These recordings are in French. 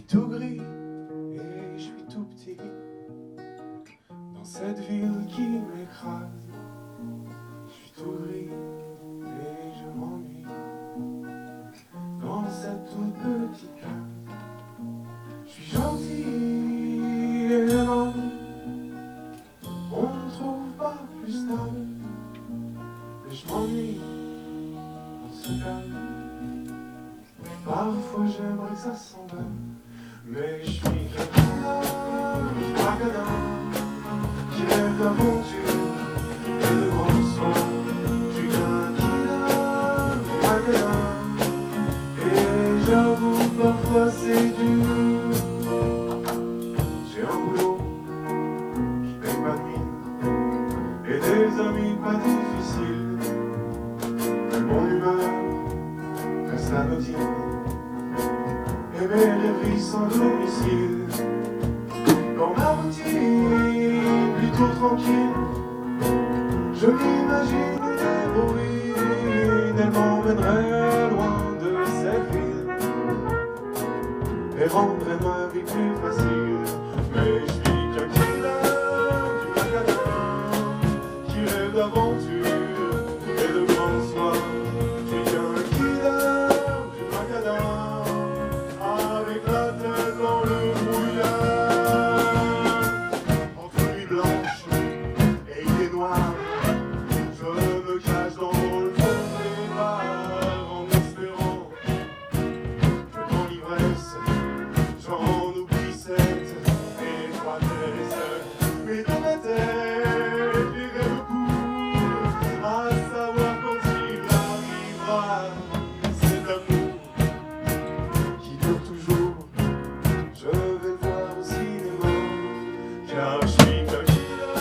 tout gris et je suis tout petit dans cette ville qui m'écrase. Je suis tout gris et je m'ennuie dans cette toute petite case. Je suis gentil et aimable, on ne trouve pas plus stable. Mais je m'ennuie dans ce calme. Parfois j'aimerais que ça s'emballe. Mais je suis quelqu'un du macadam qui rêve d'aventure et de grands soins. Je suis quelqu'un du macadam et j'avoue parfois c'est dur. J'ai un boulot qui paye pas de mine et des amis pas difficiles. Mais mon humeur reste anodine et mes rêveries sans domicile. Dans ma routine plutôt tranquille, je m'imagine une héroïne. Elle m'emmènerait loin de cette ville et rendrait ma vie plus facile. Mais je suis qu'un killer du macadam qui rêve d'aventure et de grands soirs. Je suis qu'un killer du macadam avec la tête dans le brouillard. Entre nuit blanche et idées noires, je me cache dans le fond des bars en espérant que dans l'ivresse j'en oublie cette étroitesse. Mais dans ma tête les rêves courent à savoir quand il arrivera cet amour qui dure toujours. Je vais le voir au cinéma, car je suis qu'un killer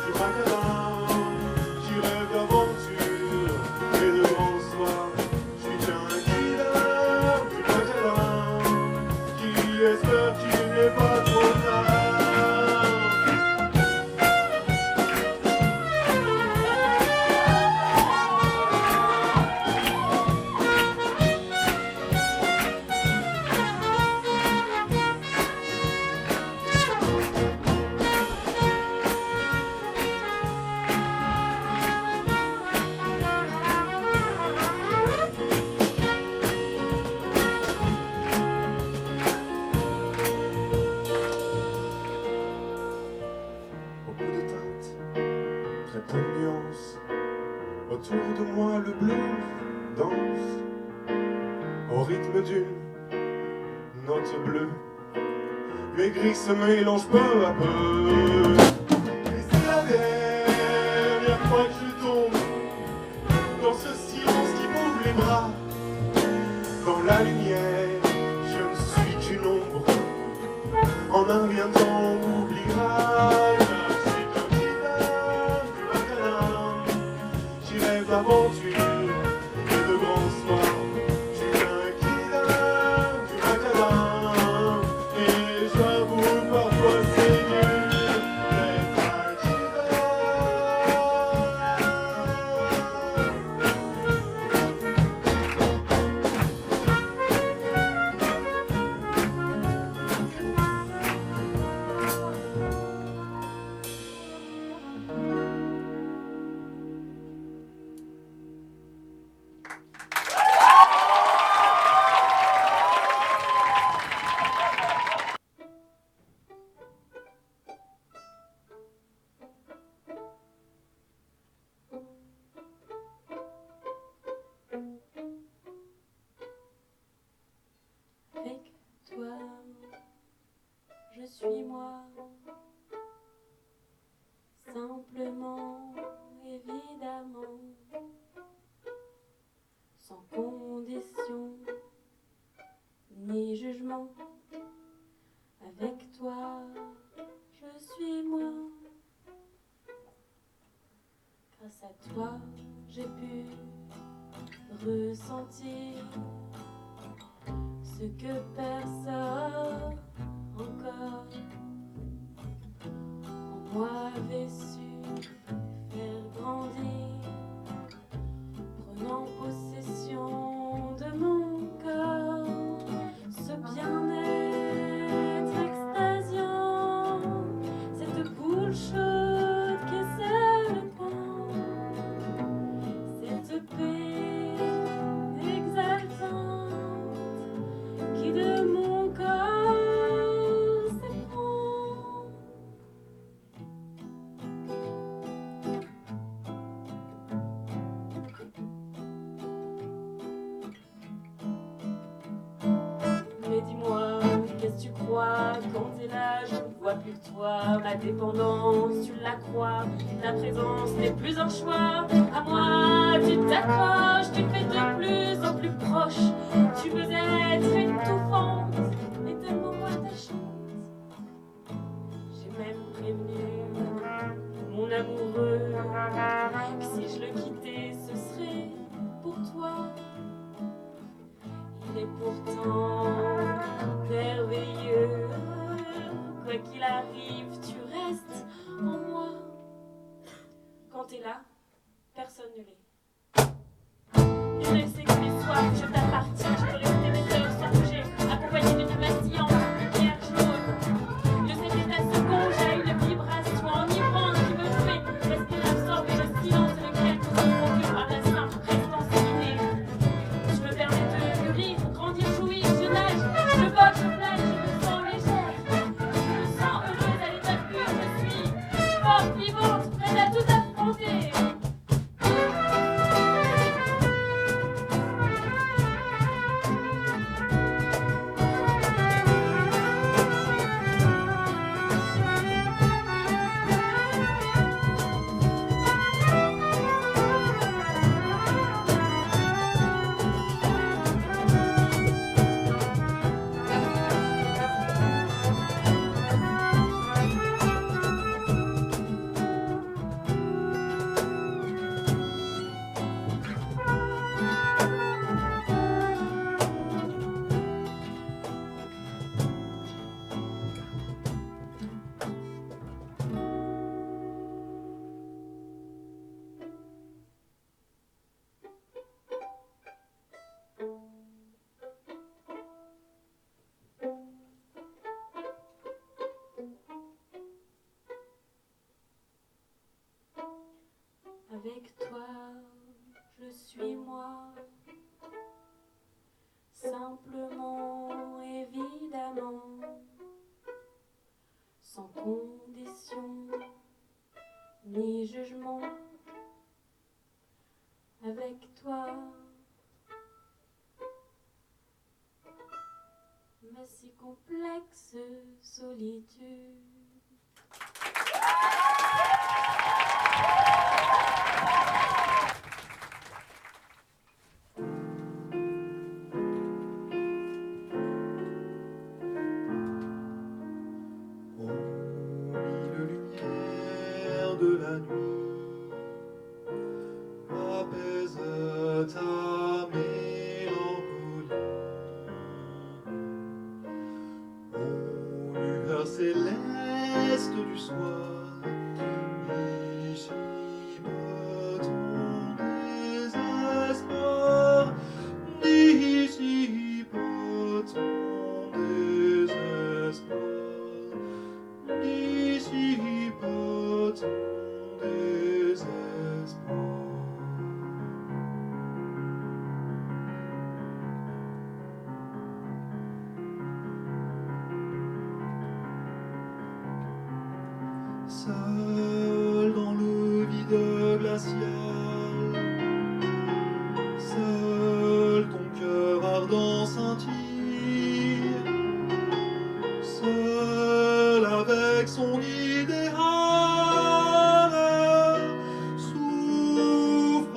du macadam qui rêve d'aventure et de grands soirs. Je suis qu'un killer du macadam qui espère qu'il n'est pas trop tard. Beaucoup de teintes, très peu de nuances. Autour de moi le blues danse au rythme d'une note bleue. Les gris se mélangent peu à peu. Et c'est la dernière fois que je tombe dans ce silence qui m'ouvre les bras. Dans la lumière, je ne suis qu'une ombre. En un rien de temps, on oubliera. C'est qu'un killer du macadam qui rêve d'aventure et de grands soirs. Je suis un killer du macadam et j'avoue parfois c'est dur d'être un killer. Avec toi, je suis moi, simplement, évidemment, sans condition ni jugement. Avec toi, je suis moi. Grâce à toi, j'ai pu ressentir ce que personne encore en moi avait su faire grandir, prenant possession de mon corps, ce bien-être vois plus que toi, ma dépendance, tu la crois, ta présence n'est plus un choix. À moi, tu t'accroches, tu te fais de plus en plus proche. Tu veux être étouffante et tellement attachante. J'ai même prévenu mon amoureux que si je le quittais, ce serait pour toi. Il est pourtant merveilleux. Quoi qu'il arrive, tu restes en moi. Quand t'es là, personne ne l'est. Je ne sais que les soirs, je t'appartiens. Je peux rester des heures sans bouger, accompagné d'une vacillante lumière jaune. De cet état second, j'ai une vibration enivrante qui me fait rester absorbé le silence de lequel nous sommes procure par la simple présence innée. Je me permets de mûrir, grandir, jouir, je nage, je vogue, je plane, je me sens légère. Je me sens heureuse à l'état pur, je suis forte, vivante, prête à tout affronter. Avec toi, je suis moi, simplement, évidemment, sans condition ni jugement. Avec toi, ma si complexe solitude. De la nuit apaise ta mélancolie. Aux lueurs célestes du soir, dissipe ton désespoir, dissipe ton désespoir, dissipe ton désespoir. Seul dans le vide glacial, seul ton cœur ardent scintille, seul avec son idéal, souffre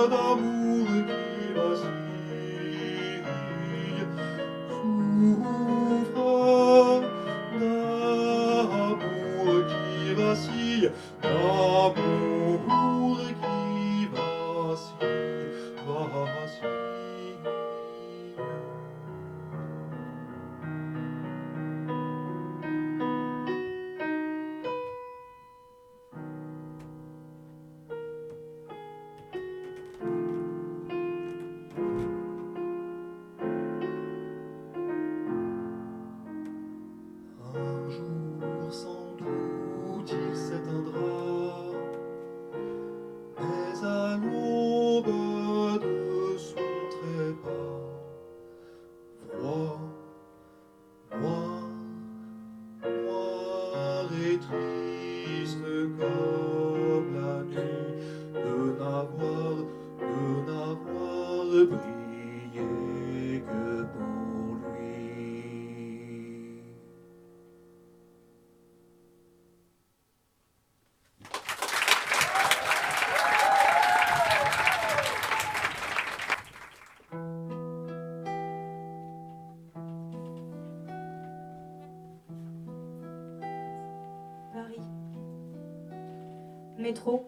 d'amour qui vacille, souffre d'amour qui vacille, d'amour qui vacille, vacille. Un jour sans doute il s'éteindra, mais à l'aube de son trépas, froid, noir, noir et triste comme la nuit, de n'avoir brillé que pour lui. Métro,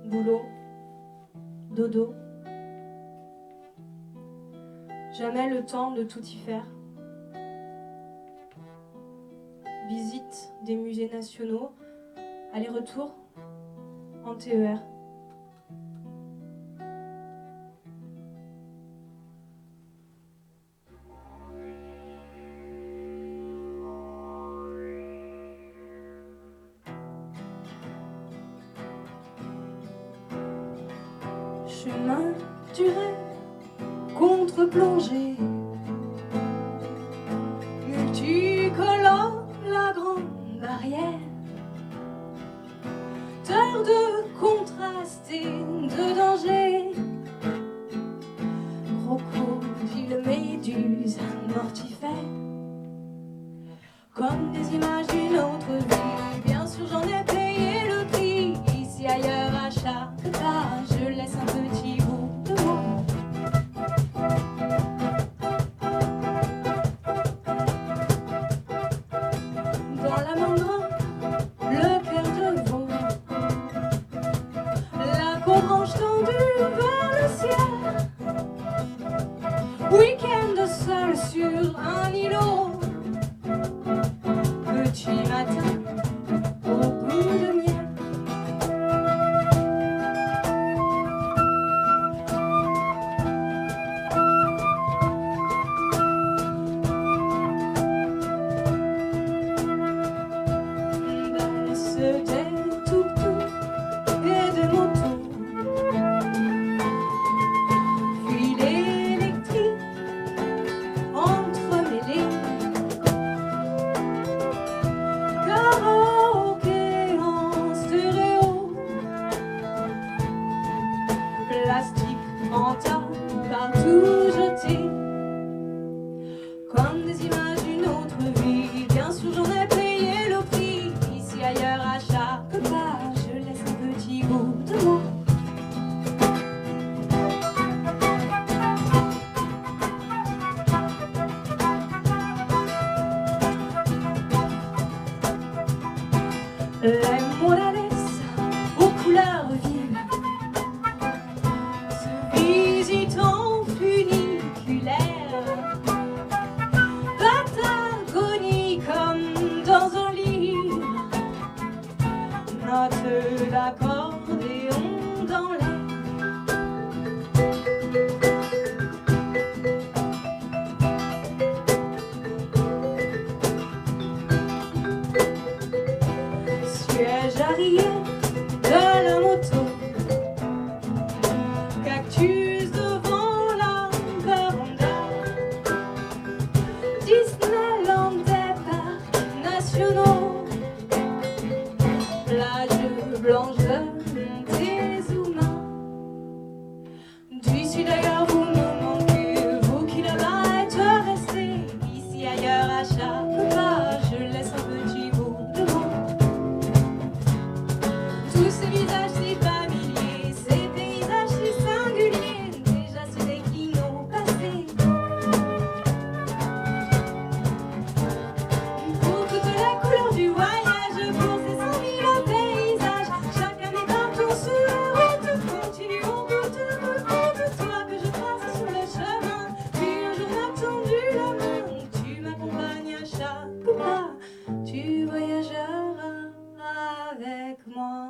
boulot, dodo. Jamais le temps de tout y faire. Visite des musées nationaux, aller-retour en TER. Chemin du rêve, contre-plongée, multicolore, la grande barrière, terre de contraste et de danger, crocodile, méduse, mortifère, comme des images d'une autre vie. Bien sûr j'en ai payé le prix, ici ailleurs à chaque pas je laisse un petit bout de moi. Dans la main droite, le cœur de veau, la co-branche tendue vers le ciel. Week-end seul sur un îlot, petit matin au goût de miel. Des tuk-tuk et des motos, fil électrique entremêlés, karaoké en stéréo, plastique en tas partout jeté, comme des images d'une autre vie. Bien sûr j'en ai payé le prix, ici ailleurs à chaque pas je laisse un petit bout de moi. Les Morales aux couleurs vives se visitent en funiculaire, Patagonie comme dans un livre, notes d'accordéon dans l'air. Siège arrière de la moto, cactus devant la véranda, Disneyland des parcs nationaux, plage blanche de Montezuma. D'ici d'ailleurs vous me manquez, vous qui là-bas êtes restés, ici ailleurs à chaque pas je laisse un petit bout de moi. Tous ces visages si familiers, ces paysages si singuliers, déjà se déclinent au passé. Pour toutes les couleurs du voyage, pour ces 100 000 paysages, chacun est un tour sur la route, continue au bout de toi que je trace sur le chemin. Puis un jour m'as tendu la main, tu m'accompagnes à chaque pas, tu voyageras avec moi.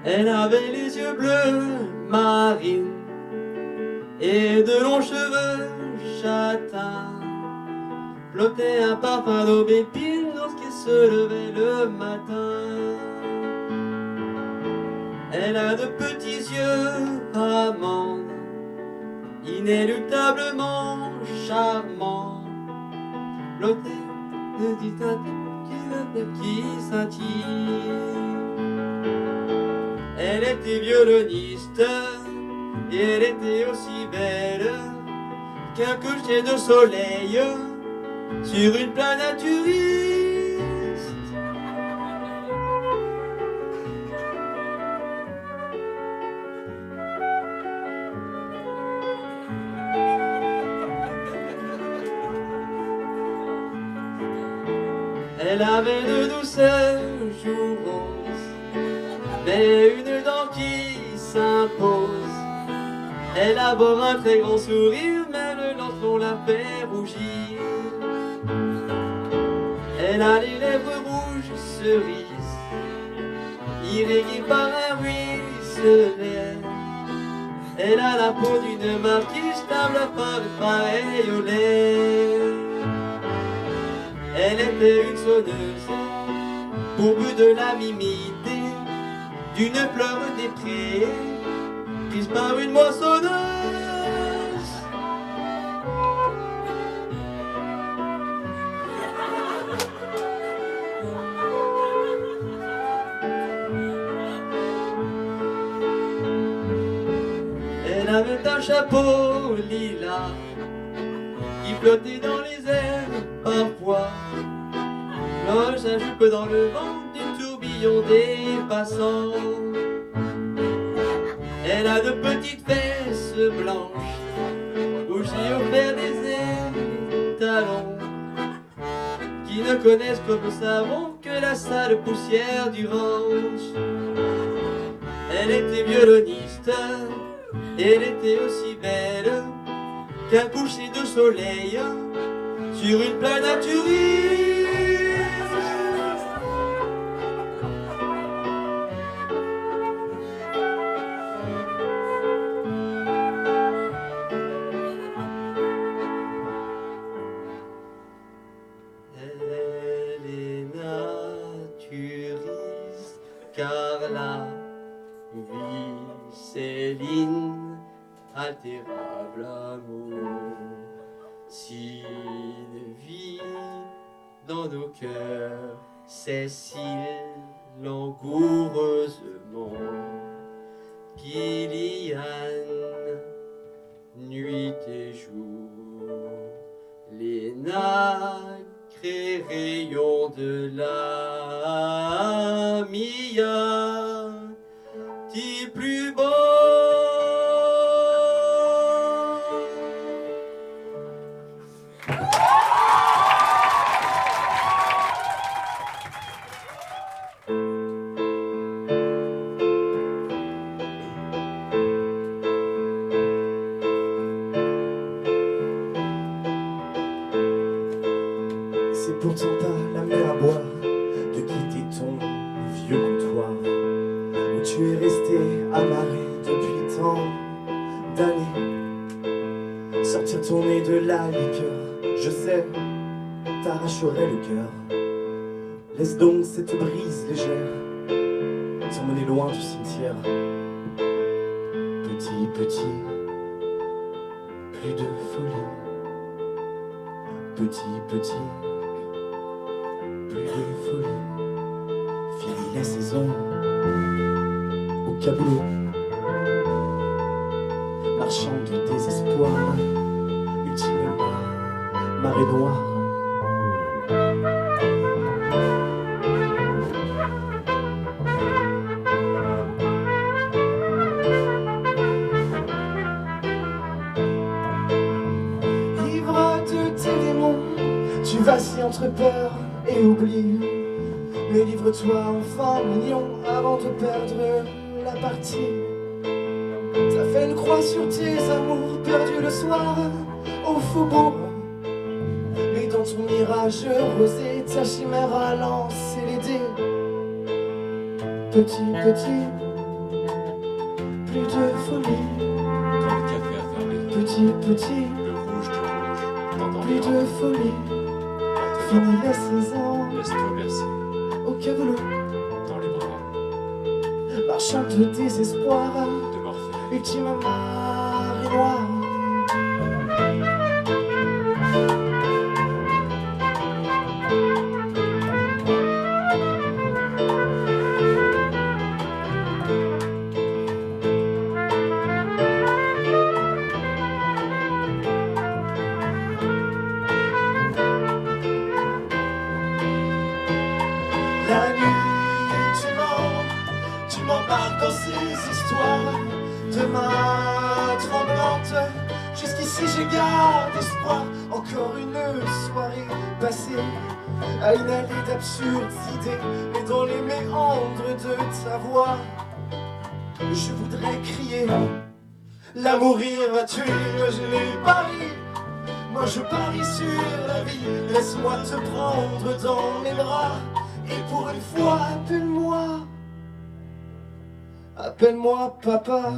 Elle avait les yeux bleus marine et de longs cheveux châtains. Flottait un parfum d'aubépine lorsqu'elle se levait le matin. Elle a de petits yeux amandes, inéluctablement charmants. Flottait de petites qui scintillent. Elle était violoniste et elle était aussi belle qu'un coucher de soleil sur une plage naturiste. Elle avait de douceurs joues roses, mais une dent qui s'impose. Elle a beau un très grand sourire, même lorsqu'on la fait rougir. Elle a les lèvres rouges cerises, irriguées par un ruisselet. Elle a la peau d'une marquise, stable à pareille au lait. Elle était une sonneuse, pourvue de la mimité d'une fleur des prés, prise par une moissonneuse. Elle avait un chapeau lilas qui flottait dans les airs parfois. Loge sa jupe dans le vent du tourbillon des passants. Elle a de petites fesses blanches où j'ai offert des talons qui ne connaissent comme savon que la sale poussière du ranch. Elle était violoniste et elle était aussi belle qu'un coucher de soleil sur une plage naturiste. Elle est naturiste car la vie Céline, altérable amour, s'il vit dans nos cœurs, Cécile, langoureusement, Kilian, nuit et jour, les nacrés rayons de la Mia, qui plus beau. C'est pourtant pas la mer à boire de quitter ton vieux comptoir où tu es resté amarré depuis tant d'années. Sortir ton nez de la liqueur, je sais, t'arracherait le cœur. Laisse donc cette brise légère t'emmener loin du cimetière. Petit, petit, plus de folie. Petit, petit, plus de folie. Fini les saisons au caboulot, marchand de désespoir, ultimement marée noire. Ivre de tes démons, tu vacilles entre peur et oubli. Mais livre-toi enfin, mignon, avant de perdre la partie. T'as fait une croix sur tes amours perdus le soir au faubourg. Mais dans ton mirage rosé, ta chimère a lancé les dés. Petit, petit, plus de folie. Quand le café a fermé, Petit, petit, le rouge du rouge, t'entends plus les de rangs. folie. Maintenant, Fini les saisons laisse-toi bercer au cavelot, dans les bras marchand de désespoir, de Morphée. ultime marée noire. Tu m'embarques dans ces histoires de main tremblante. Jusqu'ici j'ai gardé espoir. Encore une soirée passée à une allée d'absurdes idées. Et dans les méandres de ta voix, je voudrais crier: l'amour il va tuer, je l'ai pari. Moi je parie sur la vie. Laisse-moi te prendre dans mes bras. Et pour une fois, appelle-moi, appelle-moi papa.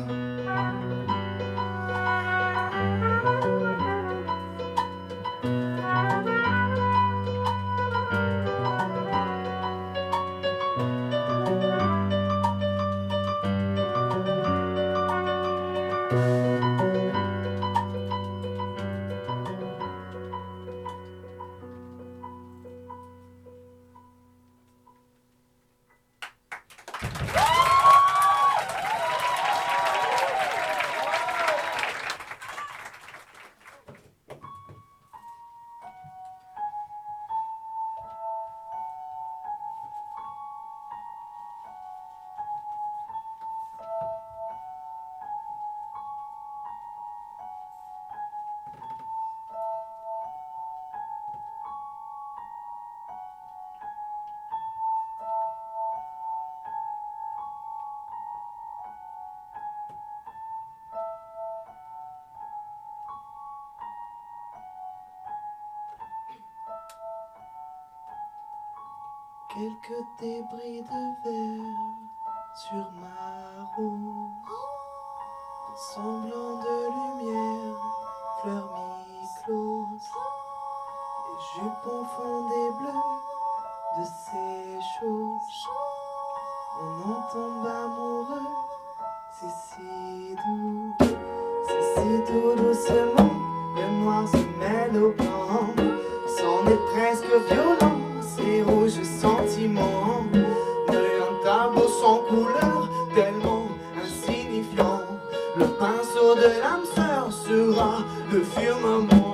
Quelques débris de verre sur ma rose, semblant de lumière, fleurs mi-closes, les jupons fondés bleus de ces choses. On en tombe amoureux, c'est si doux, c'est si doux doucement. Le noir se mêle au blanc, c'en est presque violent. Ces rouges sentiments d'un tableau sans couleur, tellement insignifiant. Le pinceau de l'âme sœur sera le firmament.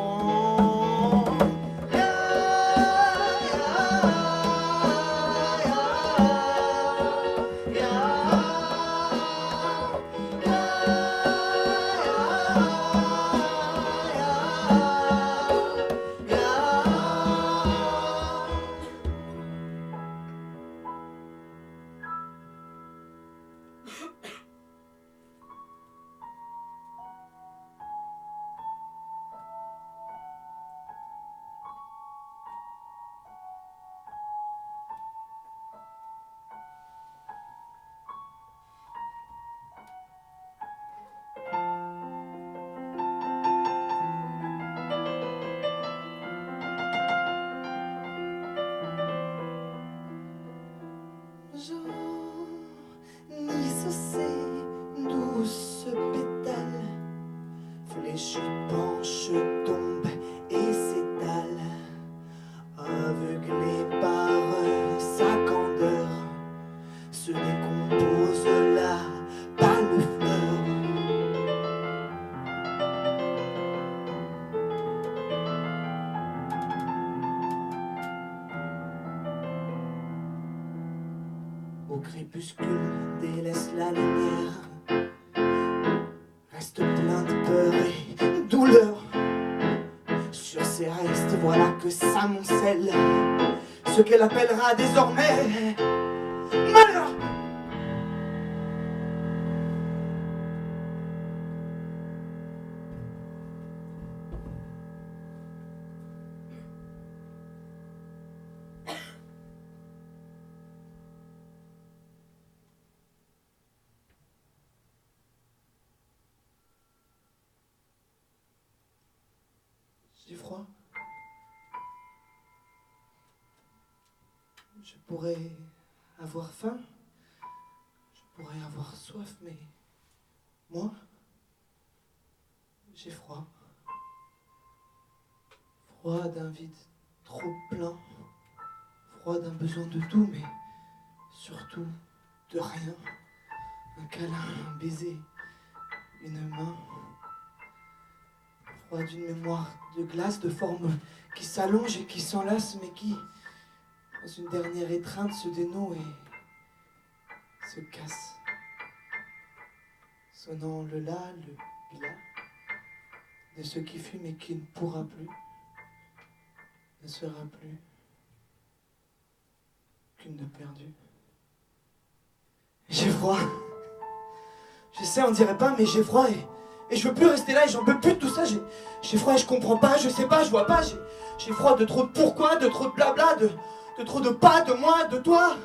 Au crépuscule, délaisse la lumière, reste plein de peur et douleur. Sur ses restes, voilà que s'amoncelle ce qu'elle appellera désormais malheur. J'ai froid. Je pourrais avoir faim. Je pourrais avoir soif, mais moi, j'ai froid. Froid d'un vide trop plein. Froid d'un besoin de tout, mais surtout de rien. Un câlin, un baiser, une main. Froid d'une mémoire de glace, de forme qui s'allonge et qui s'enlace, mais qui, dans une dernière étreinte, se dénoue et se casse, sonnant le la, le la, de ce qui fut mais qui ne pourra plus, ne sera plus qu'une de perdue. J'ai froid. Je sais, on dirait pas, mais j'ai froid et je veux plus rester là et j'en peux plus de tout ça. J'ai froid et je comprends pas, je sais pas, je vois pas. J'ai froid de trop de pourquoi, de trop de blabla, de trop de pas, de moi, de toi.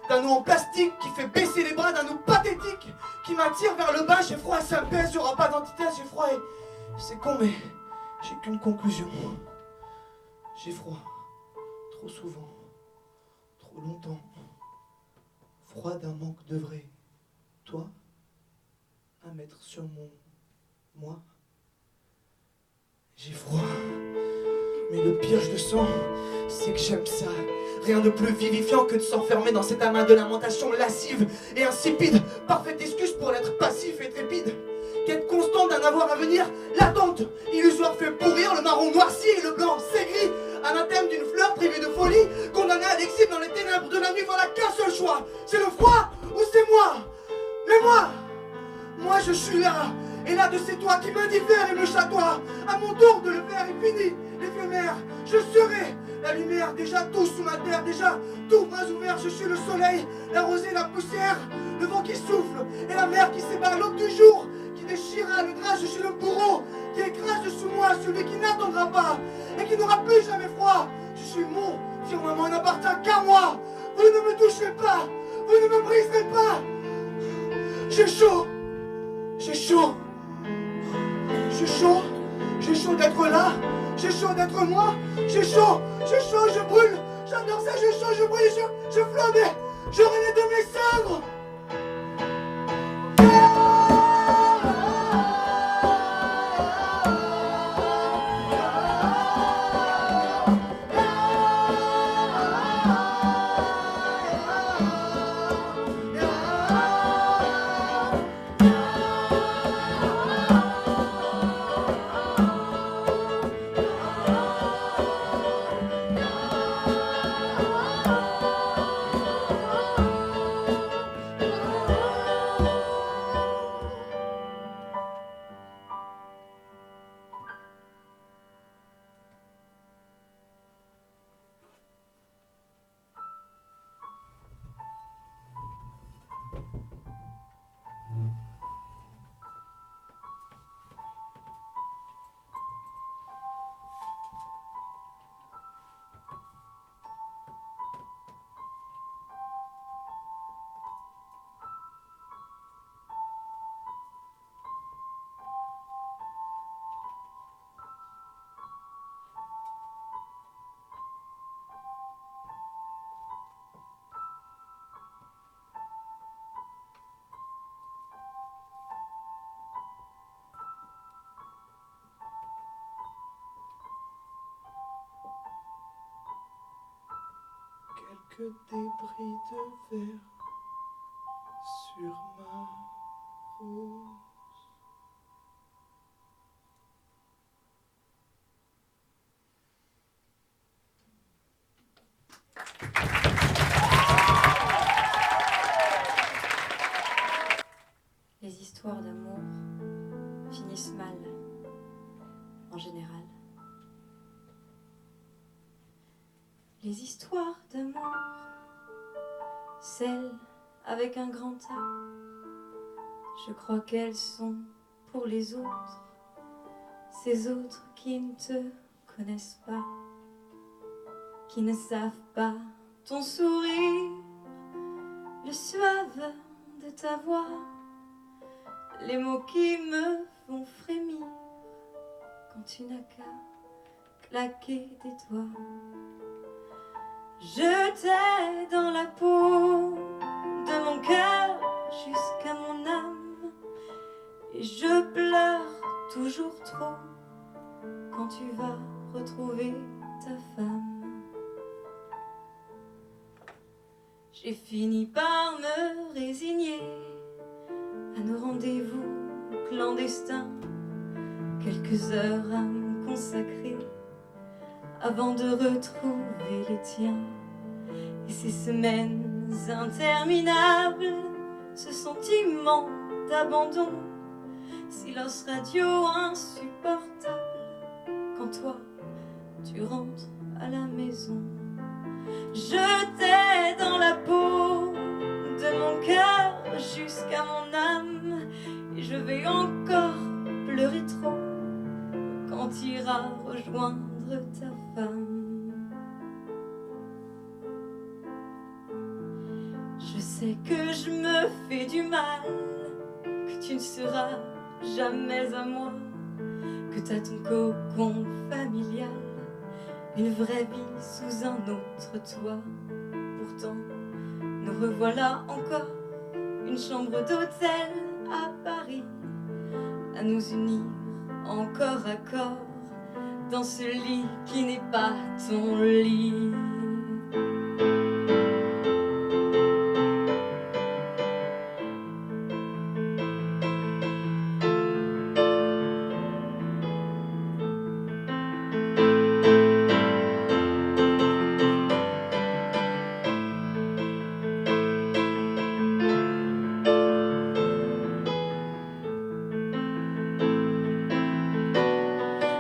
D'un nous en plastique qui fait baisser les bras, d'un nous pathétique qui m'attire vers le bas. J'ai froid et ça me pèse, j'aurai pas d'antithèse. J'ai froid et c'est con, mais j'ai qu'une conclusion. J'ai froid, trop souvent, trop longtemps. Froid d'un manque de vrai. Toi, à mettre sur mon moi. J'ai froid, mais le pire je le sens, c'est que j'aime ça. Rien de plus vivifiant que de s'enfermer dans cet amas de lamentation lascive et insipide. Parfaite excuse pour l'être passif et trépide. Quête constante d'un avoir à venir, l'attente illusoire fait pourrir, le marron noirci et le blanc s'aigrit. Anathème d'une fleur privée de folie, condamnée à l'exil dans les ténèbres de la nuit. Voilà qu'un seul choix, c'est le froid ou c'est moi. Mais moi je suis là, et là de c'est toi qui m'indiffère et me chatoie. À mon tour de le faire est fini, l'éphémère, je serai la lumière, déjà tout sous ma terre, déjà tout bras ouverts, je suis le soleil, la rosée, la poussière, le vent qui souffle, et la mer qui s'ébat, l'aube du jour, qui déchira le drap, je suis le bourreau, qui écrase sous moi celui qui n'attendra pas, et qui n'aura plus jamais froid. Je suis mon firmament, n'appartient qu'à moi, vous ne me toucherez pas, vous ne me briserez pas. J'ai chaud, j'ai chaud, j'ai chaud, j'ai chaud d'être là, j'ai chaud d'être moi, j'ai chaud, je brûle, j'adore ça, j'ai chaud, je brûle, je flotte, je renais de mes cendres. Quelques débris de verre sur ma rose. Les histoires d'amour finissent mal, en général. Les histoires d'amour, celles avec un grand A, je crois qu'elles sont pour les autres, ces autres qui ne te connaissent pas, qui ne savent pas ton sourire, le suave de ta voix, les mots qui me font frémir quand tu n'as qu'à claquer des doigts. Je t'ai dans la peau de mon cœur jusqu'à mon âme, et je pleure toujours trop quand tu vas retrouver ta femme. J'ai fini par me résigner à nos rendez-vous clandestins, quelques heures à me consacrer avant de retrouver les tiens. Et ces semaines interminables ce sentiment d'abandon, silence radio insupportable quand toi tu rentres à la maison. Je t'ai dans la peau de mon cœur jusqu'à mon âme, et je vais encore pleurer trop quand t'iras rejoindre ta femme. Je sais que je me fais du mal, que tu ne seras jamais à moi, que t'as ton cocon familial, une vraie vie sous un autre toit. Pourtant, nous revoilà encore, une chambre d'hôtel à Paris, à nous unir encore à corps dans ce lit qui n'est pas ton lit.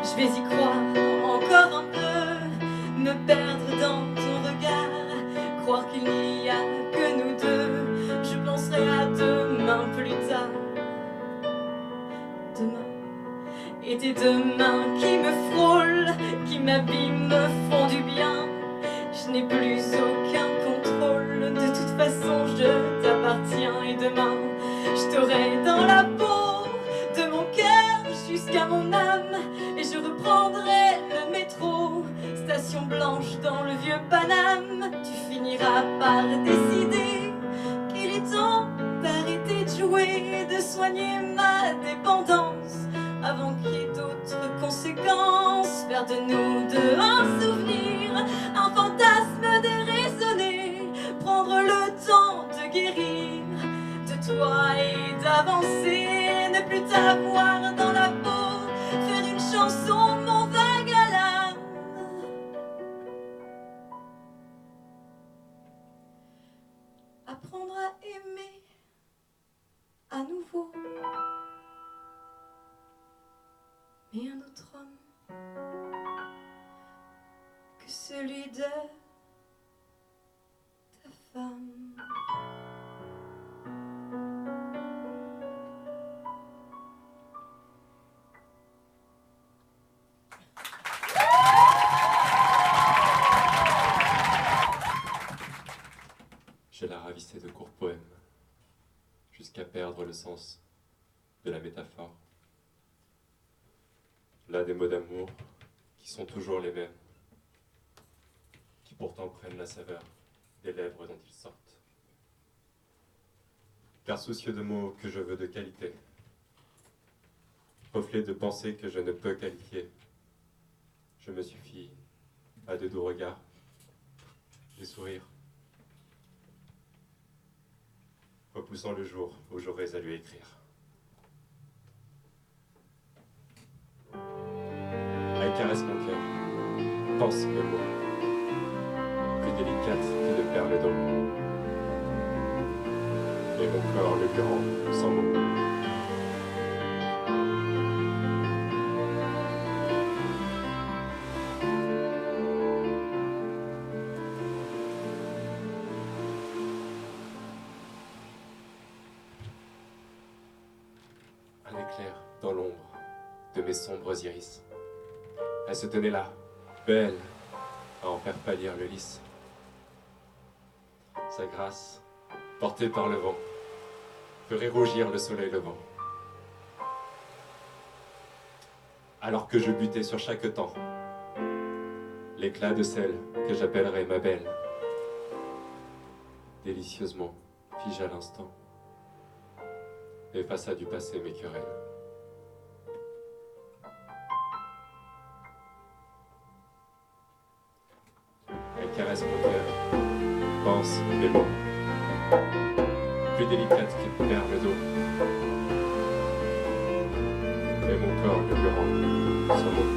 Je vais y croire encore un peu, me perdre dans ton regard, croire qu'il n'y a que nous deux. Je penserai à demain plus tard. Demain, et tes deux mains qui me frôlent, qui m'abîment, me font du bien. Je n'ai plus aucun contrôle, de toute façon je t'appartiens. Et demain, je t'aurai dans la peau, de mon cœur jusqu'à mon âme. Et je reprendrai le métro, station blanche dans le vieux Paname. Tu finiras par décider qu'il est temps d'arrêter de jouer, de soigner ma dépendance avant qu'il y ait d'autres conséquences. Faire de nous deux un souvenir, un fantasme déraisonné, prendre le temps de guérir de toi et d'avancer, ne plus t'avoir dans la peau, faire une chanson mon vague à l'âme. Apprendre à aimer à nouveau, mais un autre homme que celui de ta femme. Je la ravissais de courts poèmes, jusqu'à perdre le sens de la métaphore. Là, des mots d'amour qui sont toujours les mêmes, qui pourtant prennent la saveur des lèvres dont ils sortent. Car soucieux de mots que je veux de qualité, reflet de pensées que je ne peux qualifier, je me suffis à de doux regards, des sourires, repoussant le jour où j'aurais à lui écrire. Elle caresse mon cœur, pense mes mots, plus délicate que de perles d'eau, et mon corps le lui rend sans mots. Un éclair dans l'ombre de mes sombres iris. Elle se tenait là, belle, à en faire pâlir le lys. Sa grâce, portée par le vent, ferait rougir le soleil levant. Alors que je butais sur chaque temps, l'éclat de celle que j'appellerais ma belle, délicieusement fige à l'instant, effaça du passé mes querelles. Elle caresse mon cœur, pense mes mots, plus délicate qu'une perle d'eau, et mon corps le lui rend sans mots.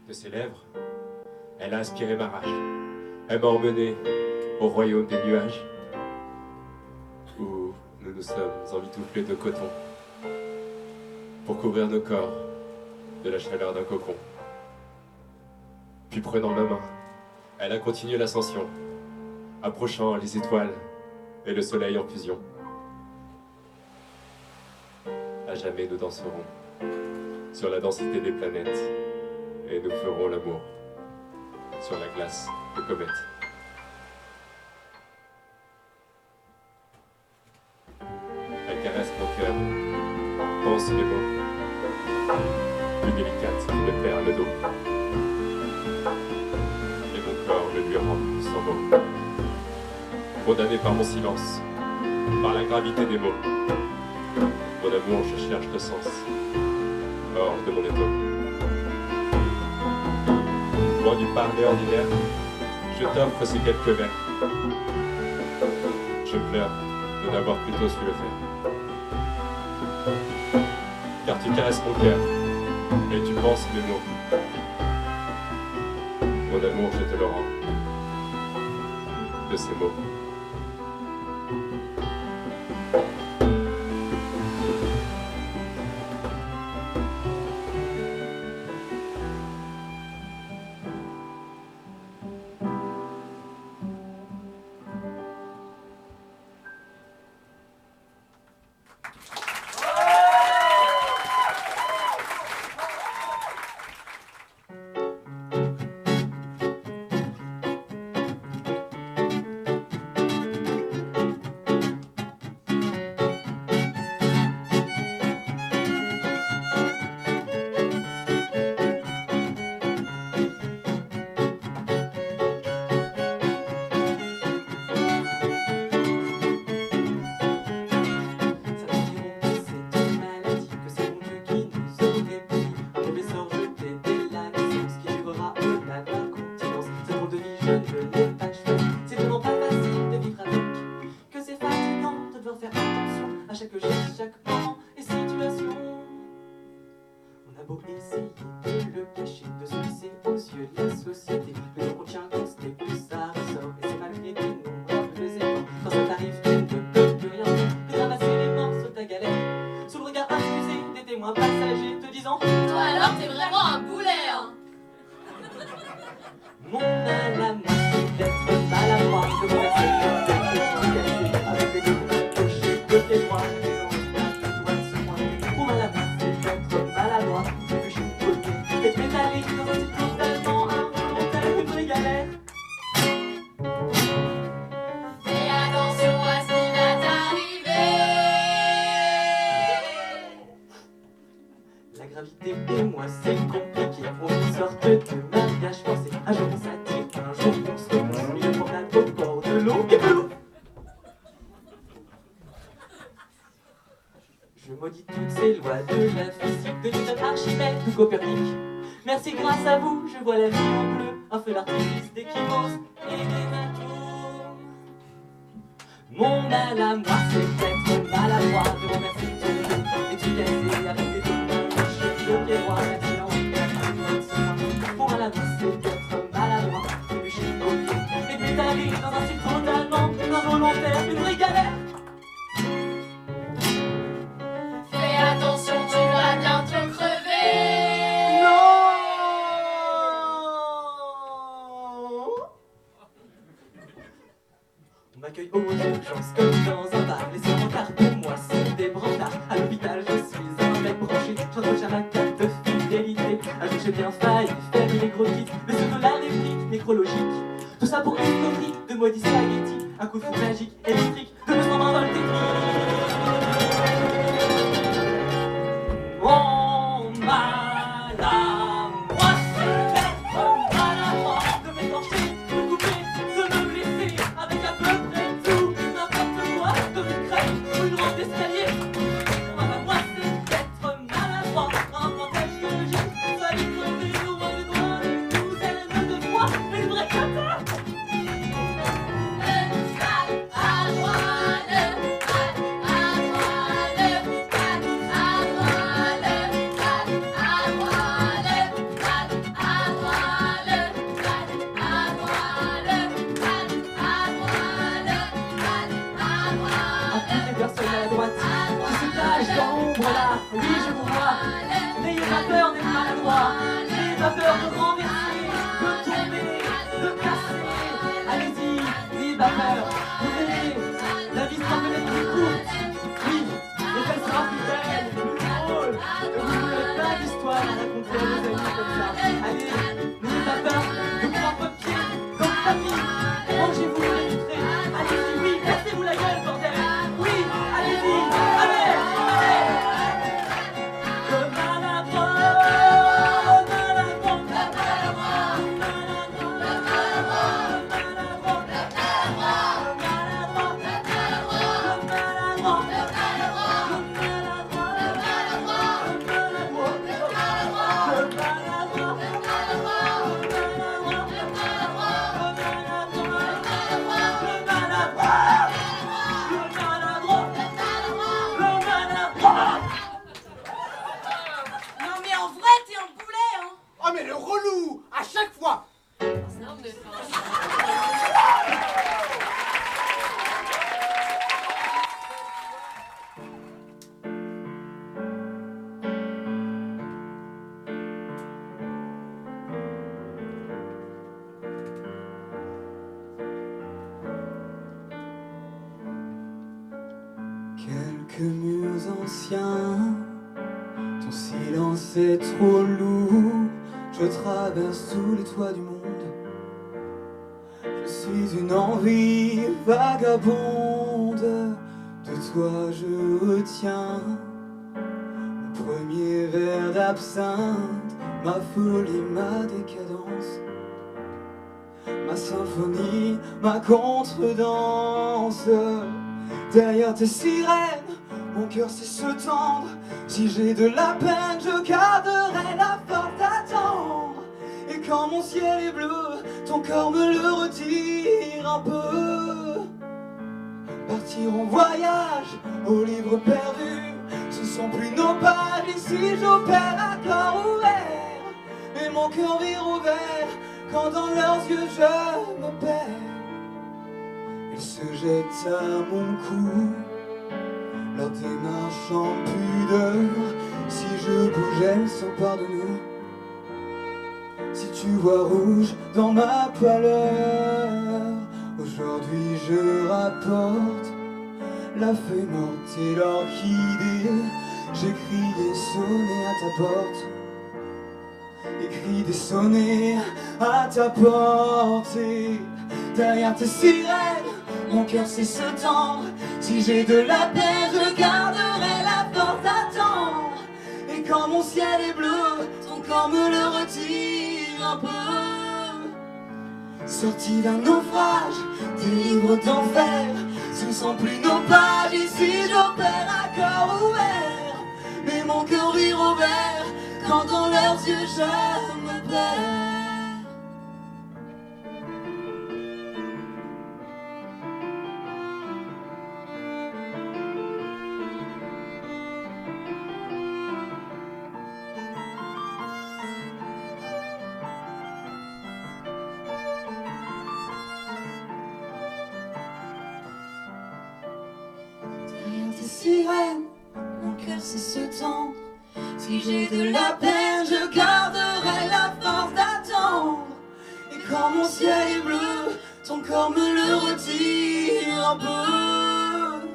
De ses lèvres, elle a aspiré ma rage. Elle m'a emmené au royaume des nuages, où nous nous sommes emmitouflés de coton pour couvrir nos corps de la chaleur d'un cocon. Puis prenant ma main, elle a continué l'ascension, approchant les étoiles et le soleil en fusion. À jamais nous danserons sur la densité des planètes et nous ferons l'amour sur la glace des comètes. Elle caresse mon cœur, pense mes mots, plus délicates qu'une perle d'eau. Et mon corps le lui rend sans mots. Condamné par mon silence, par la gravité des mots. Mon amour, je cherche le sens, hors de mon étau. Loin du parler ordinaire, je t'offre ces quelques vers. Je pleure de n'avoir plus tôt su le faire. Car tu caresses mon cœur, et tu penses mes mots. Mon amour, je te le rends, de ces mots. Merci, grâce à vous, je vois la vie en bleu, un feu d'artifice d'équimose et des atomes. Mon mal à moi, c'est d'être maladroit, de remercier ton Dieu, et tu casser avec des doigts, je pieds droits, maintenant, mon mal à moi, c'est d'être maladroit, de bûcher au pied, et de m'étaler dans un style totalement involontaire, une vraie galère. Fais attention, tu vas bientôt crever. On m'accueille aux urgences comme dans un bar. Les brancards pour moi sont des brancards. À l'hôpital je suis un mec branché. J'entre à ma carte de fidélité. Un jour j'ai bien failli faire les gros kits. Le ceux de la réplique nécrologique. Tout ça pour une connerie de maudit spaghetti. Un coup de foudre magique électrique de 220 volts techniques. Mon mal à moi, c'est d'être maladroit, de m'écorcher, de me couper, de me blesser avec à peu près tout, n'importe quoi, de me craquer une rampe d'escalier. Mon mal à moi, c'est d'être maladroit, un pantalon que j'ai failli crever au moins de doigts, une douzaine de fois, une vraie cata. Le mal à droite. peur de renverser, de tomber, de casser. Allez-y, n'ayez pas peur, vous verrez, la vie sera peut-être plus courte, oui, mais elle sera plus belle, plus drôle, et vous n'aurez pas d'histoire à raconter à vos amis comme ça. Allez, n'ayez pas peur de prendre votre pied dans le tapis, rangez-vous dans les vitrées, allez-y, oui, cassez-vous la gueule, bordel, oui, allez-y, allez, allez. Le maladroit, le maladroit, Non mais en vrai, t'es un boulet, hein. Oh mais le relou, à chaque fois. Quelques murs anciens, ton silence est trop lourd. Je traverse tous les toits du monde. Je suis une envie vagabonde. De toi je retiens mon premier verre d'absinthe, ma folie, ma décadence, ma symphonie, ma contredanse. Derrière tes sirènes, mon cœur sait se tendre. Si j'ai de la peine, je garderai la force d'attendre. Et quand mon ciel est bleu, ton corps me le retire un peu. Partir en voyage, aux livres perdus, ce sont plus nos pages. Ici j'opère à corps ouvert, mais mon cœur vire au vert quand dans leurs yeux je me perds. Ils se jettent à mon cou, leur démarche en pudeur. Si je bouge, elles s'emparent de nous. Si tu vois rouge dans ma pâleur, aujourd'hui je rapporte la feuille morte et l'orchidée. J'ai crié, sonné à ta porte, écrit des sonnets à ta porte. Et derrière tes sirènes, mon cœur sait se tendre. Si j'ai de la peine, je garderai la force d'attendre. Et quand mon ciel est bleu, ton corps me le retire un peu. Sorti d'un naufrage, des livres d'enfer, ce ne sont plus nos pages. Ici j'opère à corps ouvert, mais mon cœur vire au vert quand dans leurs yeux je me perds. Sirène, mon cœur sait se tendre. Si j'ai de la peine, je garderai la force d'attendre. Et quand mon ciel est bleu, ton corps me le retire un peu.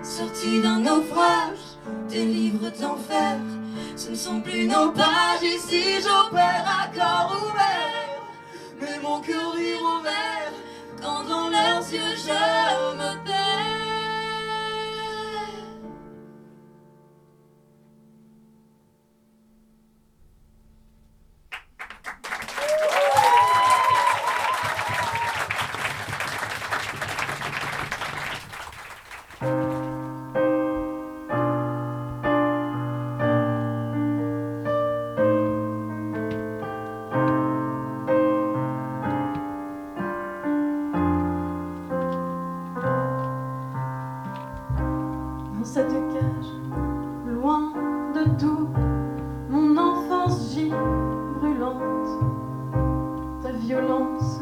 Sorti d'un naufrage, des livres d'enfer, ce ne sont plus nos pages. Ici j'opère à corps ouvert, mais mon cœur vire au vert quand dans leurs yeux je me perds. Dans cette cage, loin de tout, mon enfance gît brûlante. Ta violence,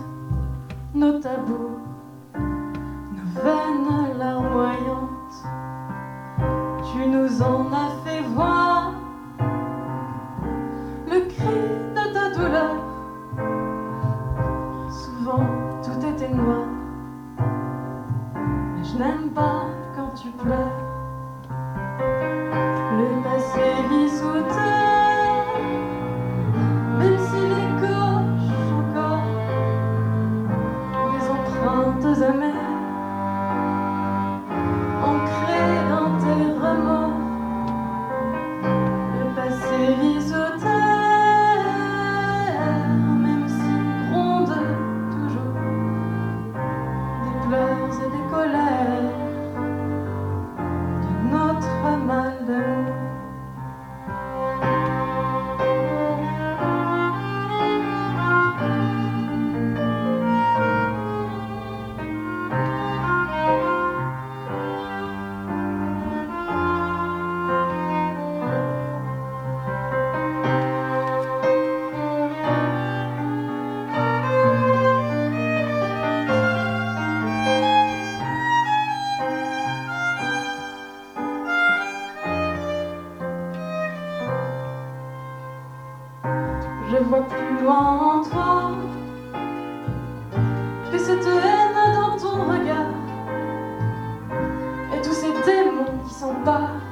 nos tabous, nos vaines larmoyantes, tu nous en as fait voir. Le cri de ta vois plus loin en toi que cette haine dans ton regard et tous ces démons qui s'emparent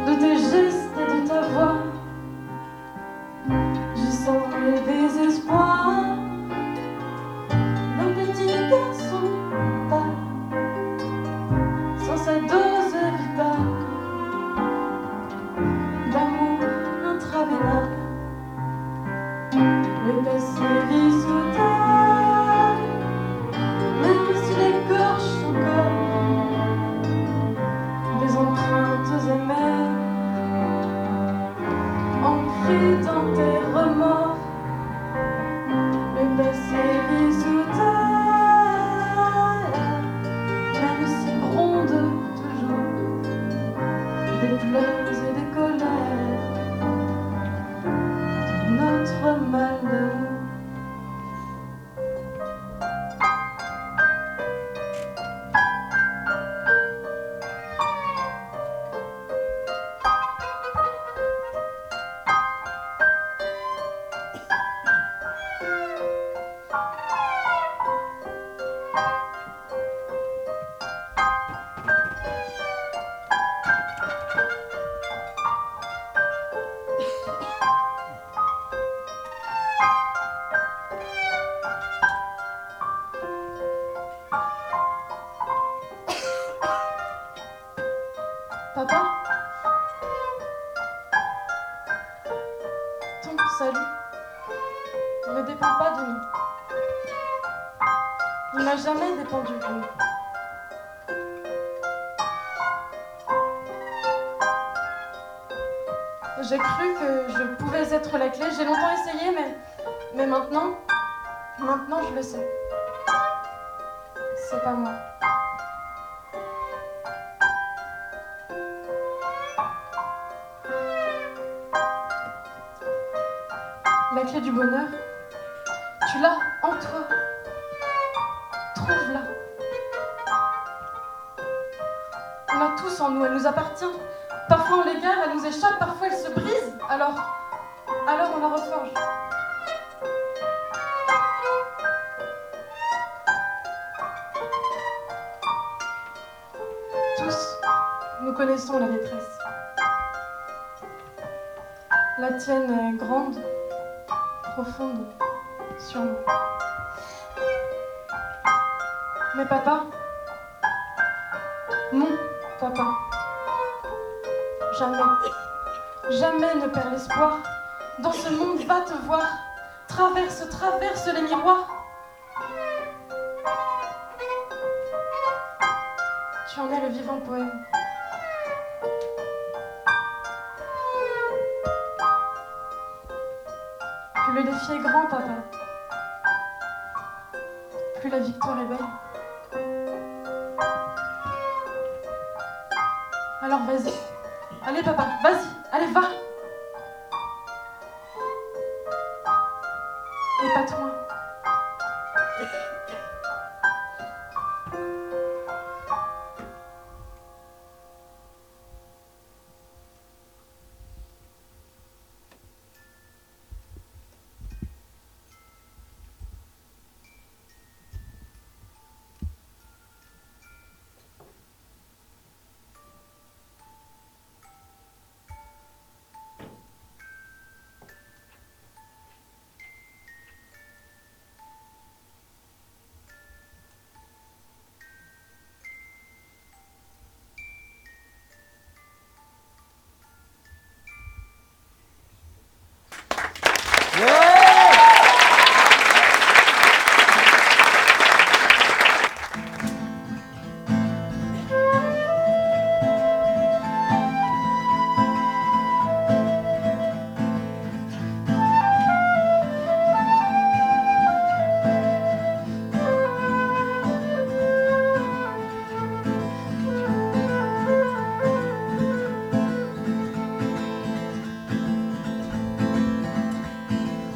de tes gestes et de ta voix. Je sens le désespoir d'un petit garçon pâle, sans sa dose vitale d'amour intraveinal. Le passé vit sous terre, même s'il écorche son corps, des empreintes amères ancrées dans tes remords. Le passé vit sous terre, même s'il gronde toujours des pleurs et des colères de notre malheur. Papa, ton salut ne dépend pas de nous. Il n'a jamais dépendu de nous. J'ai cru que je pouvais être la clé. J'ai longtemps essayé, mais maintenant je le sais. C'est pas moi. La clé du bonheur, tu l'as en toi. Trouve-la. On l'a tous en nous, elle nous appartient. Parfois on l'égare, elle nous échappe, parfois elle se brise. Alors on la reforge. Tous, nous connaissons la détresse. La tienne est grande, profonde, sûrement. Mais papa, mon papa, jamais ne perds l'espoir. Dans ce monde, va te voir. Traverse les miroirs. Tu en es le vivant poème. Plus le défi est grand, papa, plus la victoire est belle. Alors vas-y. Allez papa, vas-y, allez va. Épate-moi.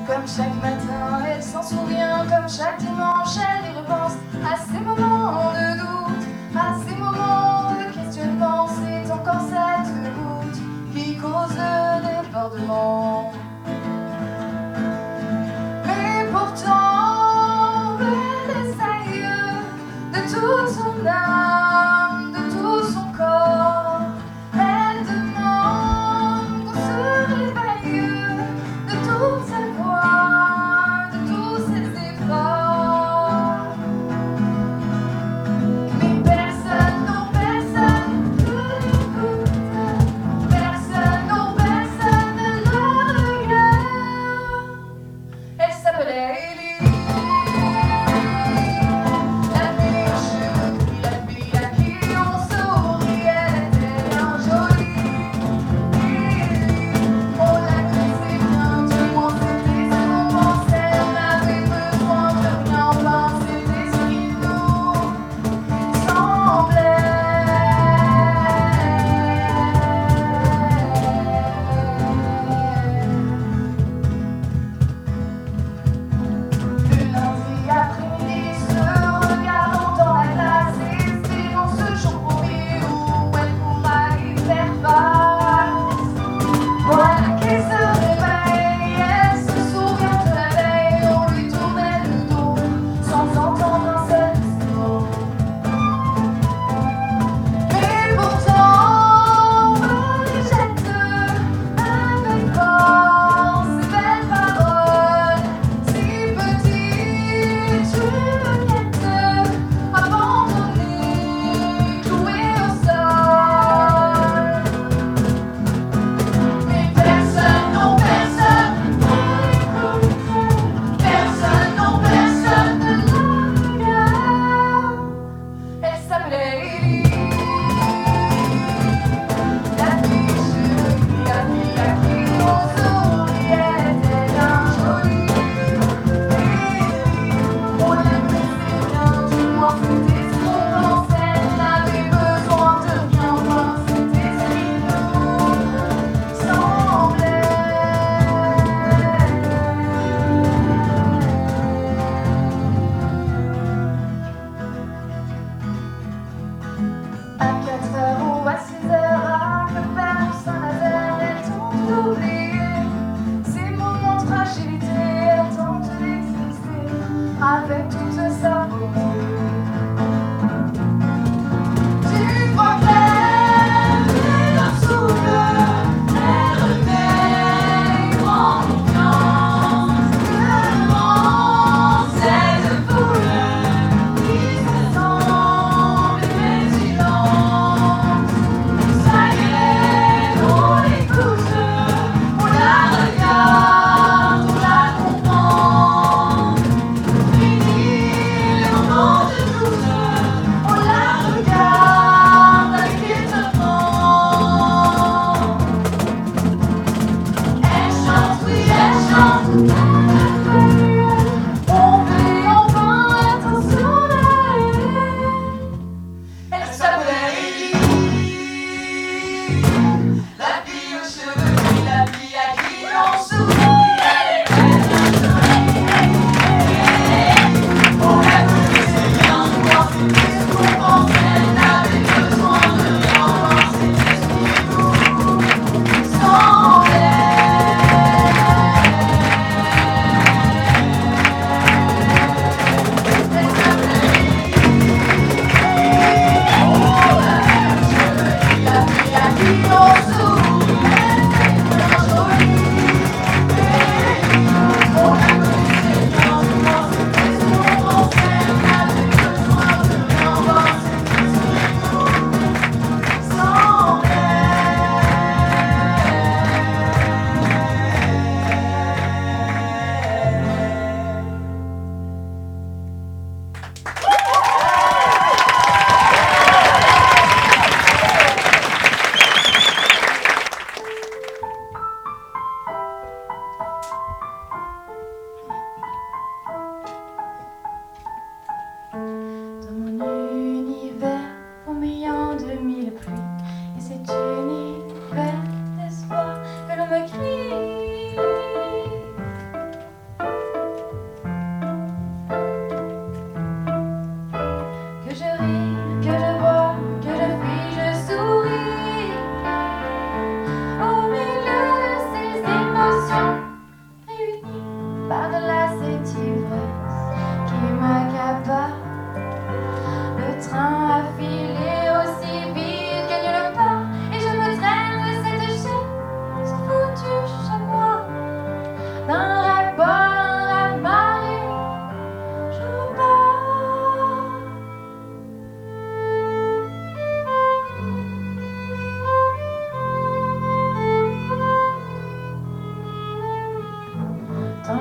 Comme chaque matin, elle s'en souvient, comme chaque dimanche, elle y repense à ces moments de doute, à ces moments de questionnement. C'est encore cette goutte qui cause le débordement.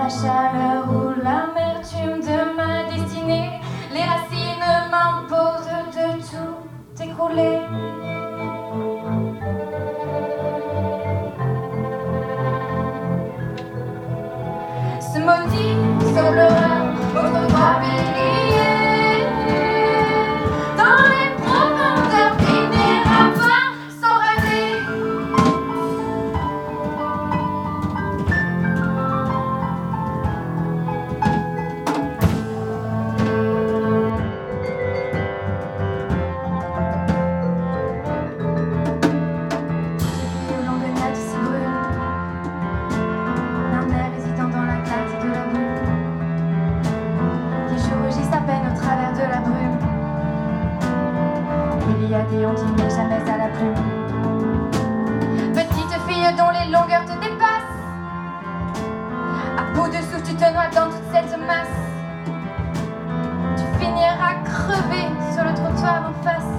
chaleur ou l'amertume de ma destinée, les racines m'imposent de tout écrouler. Ce maudit semblera autrefois bélier, dans les profondeurs finir à voir s'enrager. Au long de nattes si brunes, un air hésitant dans la clarté de la brume. Des jours rugissent à peine au travers de la brume. Il y a des ondes, il n'est jamais à la plume. Petite fille dont les longueurs te dépassent, à bout de souffle tu te noies dans toute cette masse. Tu finiras crever sur le trottoir en face,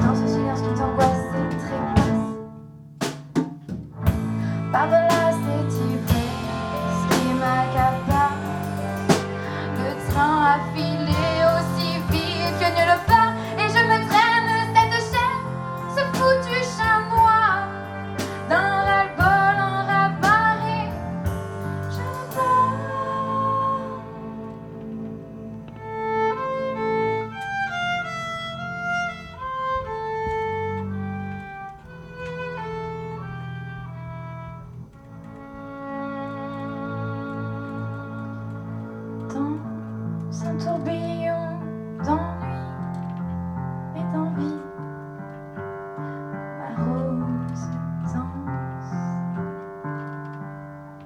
dans ce silence qui t'angoisse et trépasse. Par-delà cette ivresse qui m'accapare, le train a filé aussi vite que nulle part, et je me traîne cette chair, ce foutu chamois, d'un ras-le-bol enrabarré. Je me bats. Dans un tourbillon d'ennui et d'envie, ma rose danse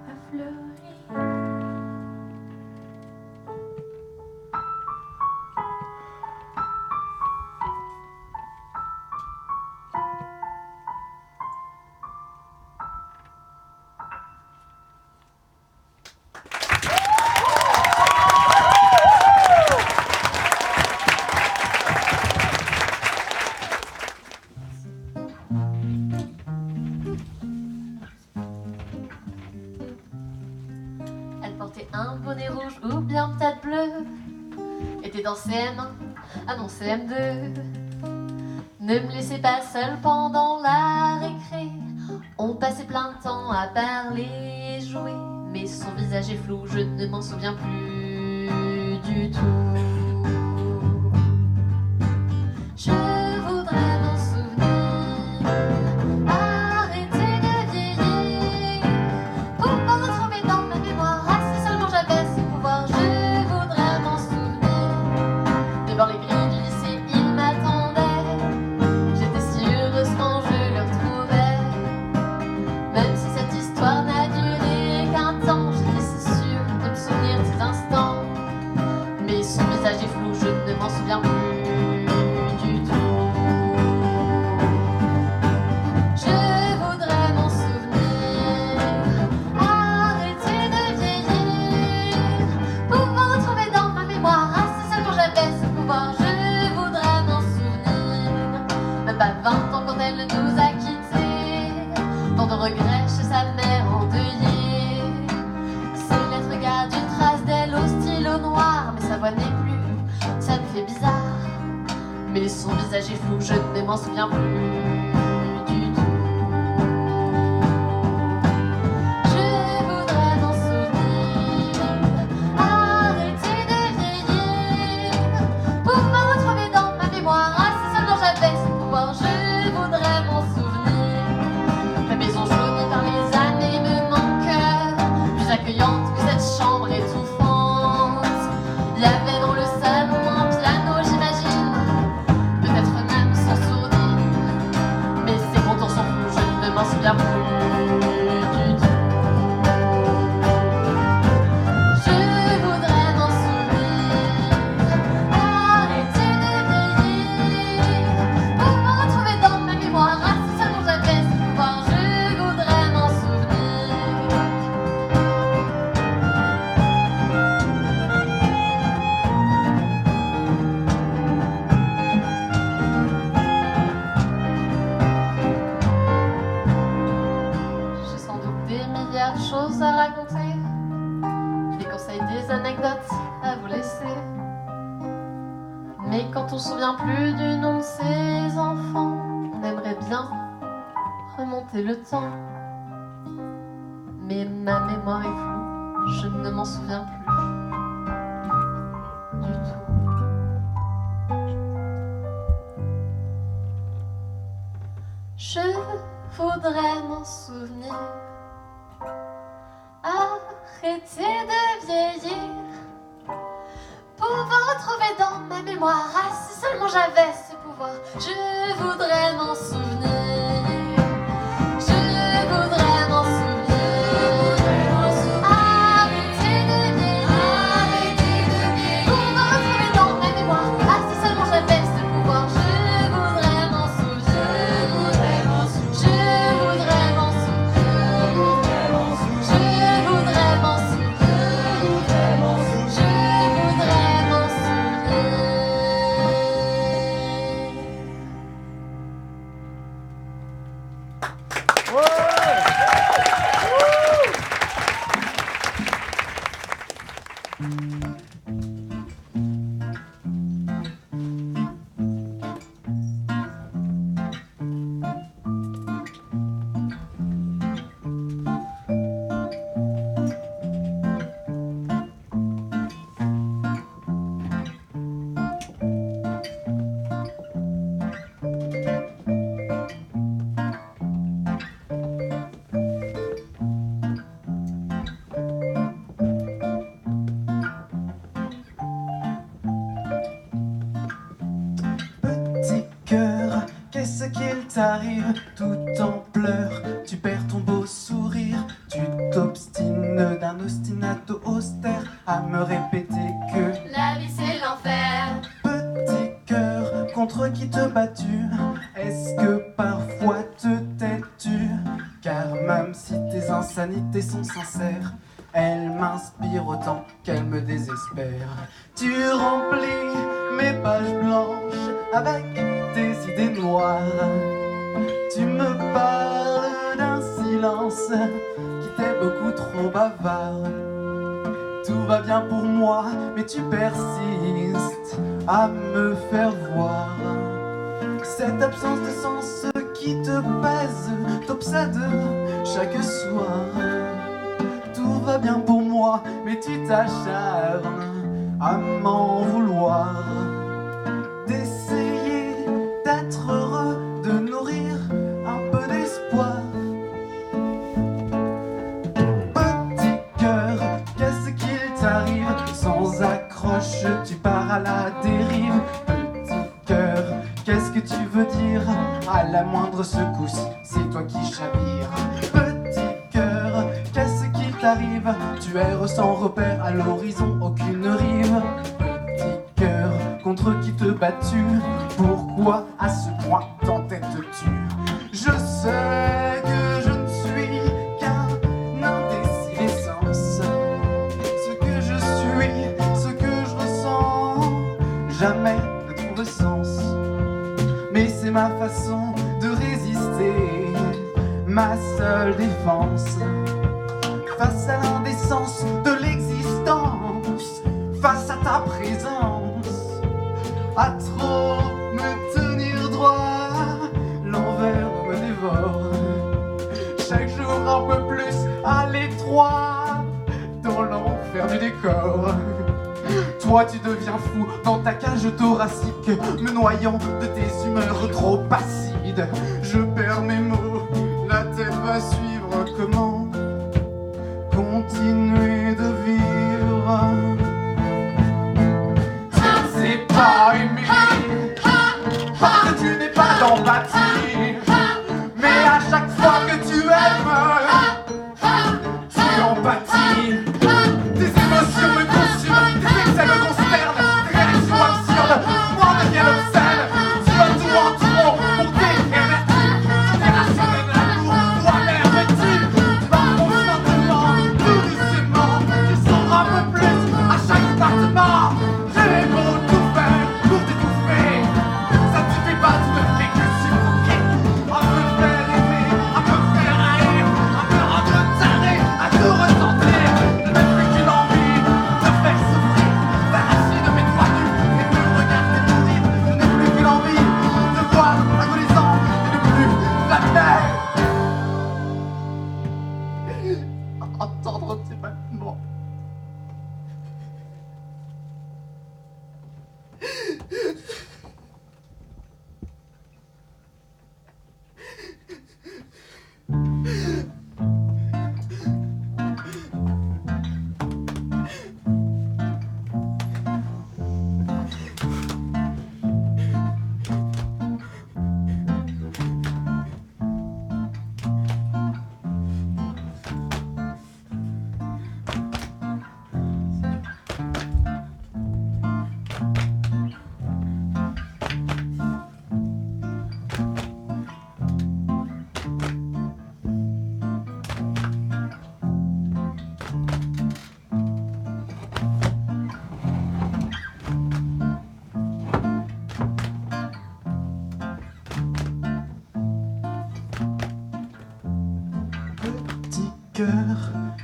a fleuri. Elle portait un bonnet rouge ou bien peut-être bleu, était dans CM1 à mon CM2. Ne me laissez pas seule pendant la récré, on passait plein de temps à parler et jouer, mais son visage est flou, je ne m'en souviens plus du tout. Je voudrais m'en souvenir, arrêter de vieillir, pouvoir retrouver dans ma mémoire, ah, si seulement j'avais ce pouvoir. Je voudrais m'en souvenir, devant les grilles du lycée il m'attendait, j'étais si heureuse quand je le retrouvais, même si cette histoire n'a duré qu'un temps, j'étais si sûre de me souvenir de cet instant, mais son visage est flou, je ne m'en souviens plus du tout. Je voudrais m'en souvenir, arrêter de vieillir, pouvoir retrouver dans ma mémoire, ah, si seulement j'avais ce pouvoir. Je voudrais m'en souvenir, même pas 20 ans quand elle nous a quittés, tant de regrets chez sa mère endeuillée. Ses lettres gardent une trace d'elle au stylo noir, mais sa voix n'est plus, ça me fait bizarre, mais son visage est flou, je ne m'en souviens plus du tout. Je voudrais m'en souvenir, arrêter de vieillir, pouvoir retrouver dans ma mémoire, ah, si seulement j'avais ce pouvoir. Je voudrais m'en souvenir, ma maison jaunie par les années me manque, plus accueillante que cette chambre étouffante. Il y avait dans le salon un piano, j'imagine, peut-être même sans sourdine, mais ses contours sont flous, je ne m'en souviens plus du tout. Je voudrais m'en souvenir, arrêter de vieillir, pouvoir retrouver dans ma mémoire, ah, si seulement j'avais ce pouvoir. Je voudrais m'en souvenir. J'ai sans doute des milliards de choses à raconter, anecdotes à vous laisser. Mais quand on se souvient plus du nom de ses enfants, on aimerait bien remonter le temps. Mais ma mémoire est floue, je ne m'en souviens plus du tout. Je voudrais m'en souvenir, arrêter de vieillir, pouvoir retrouver dans ma mémoire, ah, si seulement j'avais ce pouvoir. Je voudrais m'en souvenir, je voudrais m'en souvenir, arrêter de vieillir, pouvoir retrouver dans ma mémoire, ah, si seulement j'avais ce pouvoir. Je voudrais m'en souvenir, je voudrais m'en souvenir, je voudrais m'en souvenir, je voudrais m'en souvenir, je voudrais m'en souvenir. Qu'est-ce qu'il t'arrive? Tout en pleurs, tu perds ton beau sourire. Tu t'obstines d'un ostinato austère à me répéter que La vie c'est l'enfer. petit cœur, contre qui te bats-tu? Est-ce que parfois te tais-tu? Car même si tes insanités sont sincères, elles m'inspirent autant qu'elles me désespèrent. Tu remplis mes pages blanches avec tes idées noires. Tu me parles d'un silence qui t'est beaucoup trop bavard. Tout va bien pour moi, mais tu persistes à me faire voir cette absence de sens qui te pèse, t'obsède chaque soir. Tout va bien pour moi, mais tu t'acharnes à m'en vouloir. D'essayer d'être heureux, de nourrir un peu d'espoir. Petit cœur, qu'est-ce qu'il t'arrive? Sans accroche, tu pars à la dérive. Petit cœur, qu'est-ce que tu veux dire? À la moindre secousse, c'est toi qui chavire. Petit cœur, qu'est-ce qui t'arrive? Tu erres sans repère, à l'horizon aucune rive. Petit cœur, contre qui te bats-tu? Pourquoi à ce point t'entêtes-tu? Je sais que je ne suis qu'un indécis d'essence. Ce que je suis, ce que je ressens, jamais ne trouve sens. Mais c'est ma façon de résister, ma seule défense. Face à l'indécence de l'existence, face à ta présence, à trop me tenir droit, l'envers me dévore. Chaque jour un peu plus à l'étroit, dans l'enfer du décor. Toi tu deviens fou dans ta cage thoracique, me noyant de tes humeurs trop acides. Je perds mes mots, la tête va suivre. Comment continuer de vivre? Tu ne sais pas aimer, parce que tu n'es pas d'empathie. Mais à chaque fois que tu aimes, tu en pâtis. Tes émotions me consument, tes excès me consternent, tes réactions absurdes m'en deviennent obscènes. Tu vas tout en trop pour tes RRQ, tes racines de l'amour, toi-même. raconter maintenant.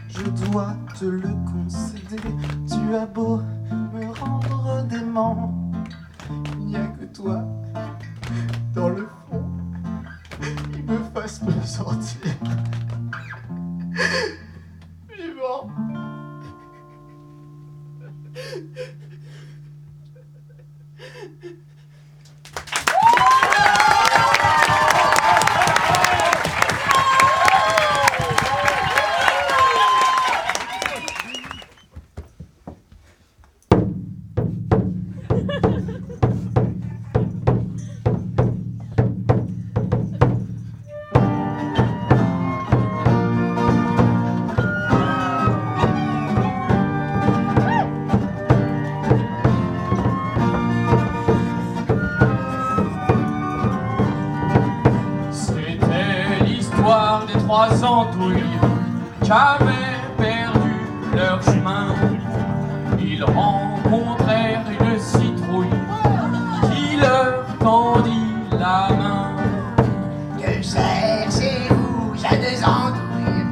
Je dois te le concéder. Tu as beau me rendre dément, il n'y a que toi dans le fond qui me fasse me sentir vivant. Des trois andouilles qu'avaient perdu leur chemin. Ils rencontrèrent une citrouille qui leur tendit la main. Que cherchez-vous, jeunes andouilles?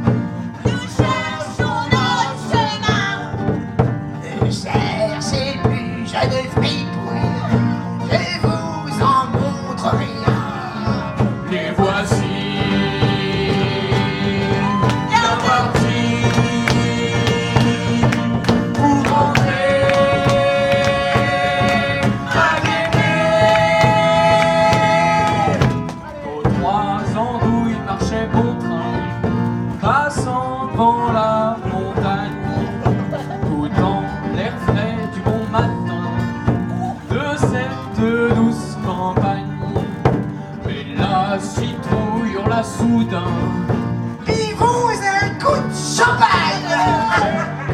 Nous cherchons notre chemin. Ne cherchez plus, jeunes fripouilles, je vous en montre rien. Les voici. Soudain, vivons un coup de champagne.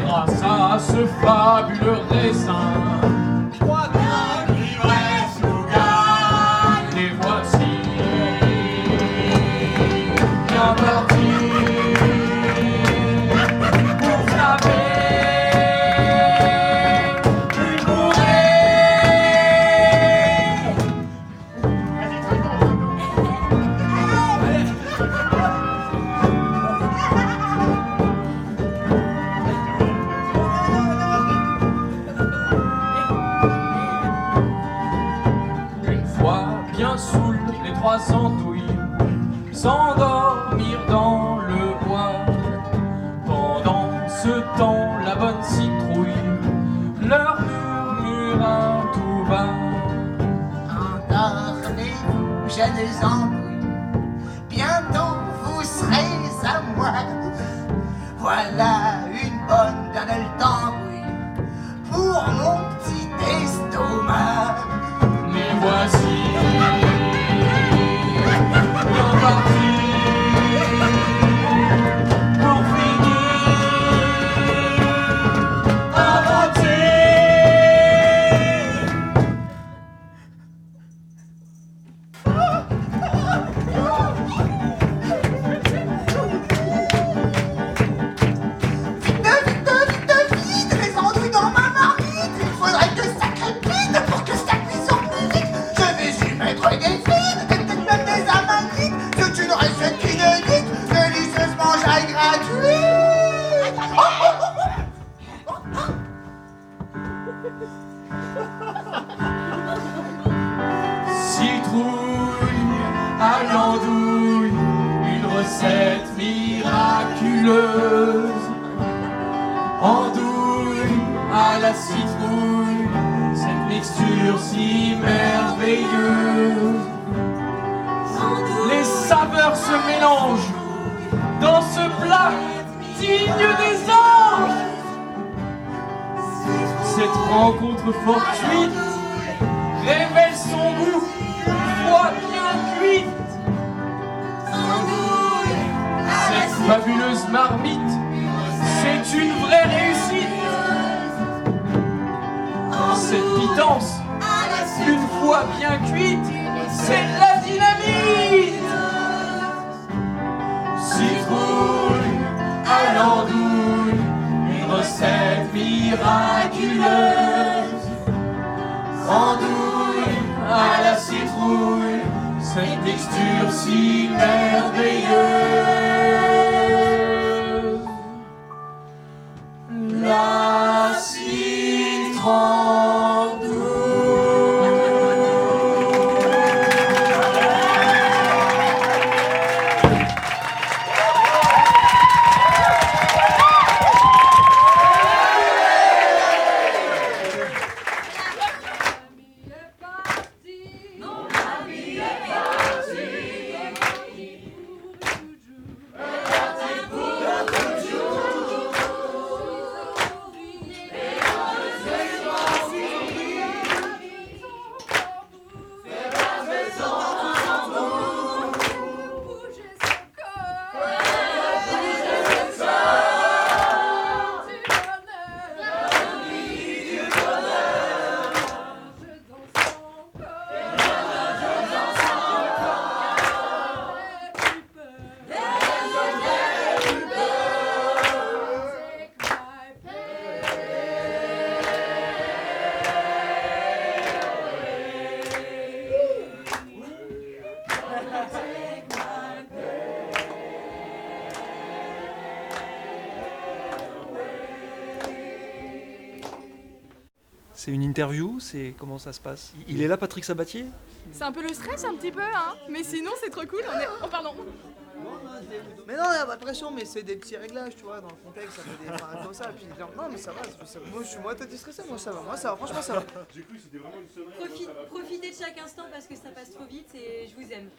Grâce à ce fabuleux raisin, Crois bien l'ivresse nous gagne. les voici bien partis pour frapper une bourrée. Bien saoul, les trois andouilles s'endormirent dans le bois. Pendant ce temps, la bonne citrouille leur murmura tout bas. Endormez-vous, jeunes andouilles, bientôt vous serez à moi. Voilà une bonne Donald tambouille pour mon petit estomac. Les voici bien partis pour finir aventure. Vite, les andouilles dans ma marmite. Il faudrait que ça crépite pour que ça cuise en plus vite. Je vais y mettre des frites, peut-être même des amanites. C'est une recette qui ne dit délicieuse mangeaille gratuite. Citrouille à l'andouille, une recette miraculeuse. la citrouille, cette mixture si merveilleuse. Les saveurs se mélangent dans ce plat digne des anges. Cette rencontre fortuite révèle son goût une fois bien cuite. Cette fabuleuse marmite, c'est une vraie réussite. Cette pitance, une fois bien cuite, c'est de la dynamite. Citrouille à l'andouille, une recette miraculeuse. Andouille à la citrouille, cette texture si merveilleuse. La citrandouille. C'est une interview, c'est comment ça se passe? Il est là, Patrick Sabatier? C'est un peu le stress un petit peu, hein. Mais sinon c'est trop cool, on est... Oh pardon. Mais non, il n'y a pas de pression, mais c'est des petits réglages, tu vois, dans le contexte, ça fait des enfin, comme ça. Puis, non, mais ça va, moi je suis moins stressé, moi ça va, franchement ça va. Profitez de chaque instant parce que ça passe trop vite et je vous aime.